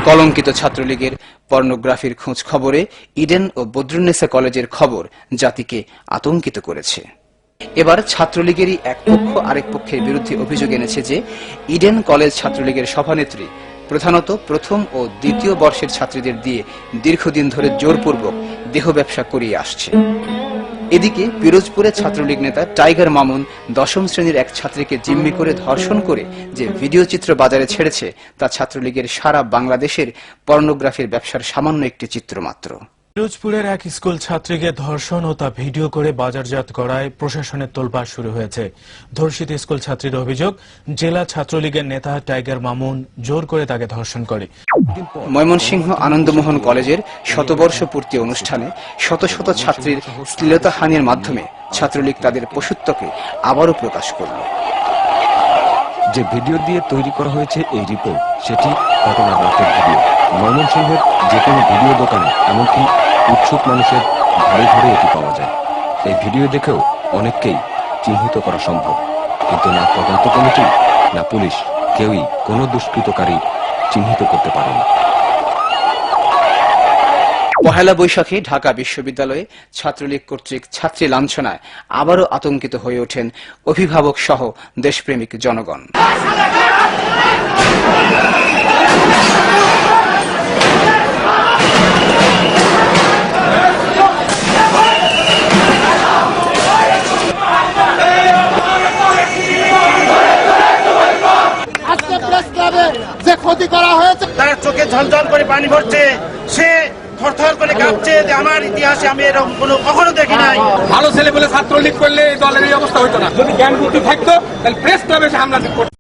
কলঙ্কিত ছাত্রলীগের পর্নোগ্রাফির খোঁজ খবরে ইডেন ও বদরুন্নেসা কলেজের খবর জাতিকে আতঙ্কিত করেছে। এবার ছাত্রলীগেরই এক পক্ষ আরেক পক্ষের বিরুদ্ধে অভিযোগ এনেছে যে ইডেন কলেজ ছাত্রলীগের সভানেত্রী প্রধানত প্রথম ও দ্বিতীয় বর্ষের ছাত্রীদের দিয়ে দীর্ঘদিন ধরে জোরপূর্বক দেহ ব্যবসা করিয়ে আসছে। এদিকে পিরোজপুরে ছাত্রলীগ নেতা টাইগার মামুন ১০ম শ্রেণীর এক ছাত্রীকে জিম্মি করে ধর্ষণ করে যে ভিডিও চিত্র বাজারে ছেড়েছে তা ছাত্রলীগের সারা বাংলাদেশের পর্নোগ্রাফির ব্যবসার সামান্য একটি চিত্র মাত্র। পিরোজপুরের এক স্কুল ছাত্রীকে ধর্ষণ ও তা ভিডিও করে বাজারজাত করায় প্রশাসনের তোলপাড় শুরু হয়েছে। ধর্ষিত স্কুল ছাত্রীর অভিযোগ, জেলা ছাত্রলীগের নেতা টাইগার মামুন জোর করে তাকে ধর্ষণ করে। ময়মনসিংহ আনন্দমোহন কলেজের শতবর্ষ পূর্তি অনুষ্ঠানে শত শত ছাত্রীর শ্লীলতাহানির মাধ্যমে ছাত্রলীগ তাদের পশুত্বকে আবারও প্রকাশ করল। যে ভিডিও দিয়ে তৈরি করা হয়েছে এই রিপোর্ট, সেটি ঘটনার রাতের ভিডিও। ময়মনসিংহের যে কোনো ভিডিও দোকানে, এমনকি উৎসুক মানুষের ঘরে ঘরে এটি পাওয়া যায়। এই ভিডিও দেখেও অনেককেই চিহ্নিত করা সম্ভব, কিন্তু না তদন্ত কমিটি না পুলিশ কেউই কোনো দুষ্কৃতকারী চিহ্নিত করতে পারেনি। পহেলা বৈশাখে ঢাকা বিশ্ববিদ্যালয়ে ছাত্রলীগ কর্তৃক ছাত্রী লাঞ্ছনায় আবারও আতঙ্কিত হয়ে ওঠেন অভিভাবক সহ দেশপ্রেমিক জনগণ। যে ক্ষতি করা হয়েছে, তার চোখে ঝলঝল করে পানি ভরছে, সে থরথর করে কাঁপছে যে আমার ইতিহাসে আমি এরকম কখনো দেখি নাই। ভালো ছেলে বলে ছাত্রলীগ করলে এই দলের এই অবস্থা হইতো না। যদি জ্ঞান বুদ্ধি থাকতো তাহলে প্রেস ক্লাবে এসে হামলা করতো।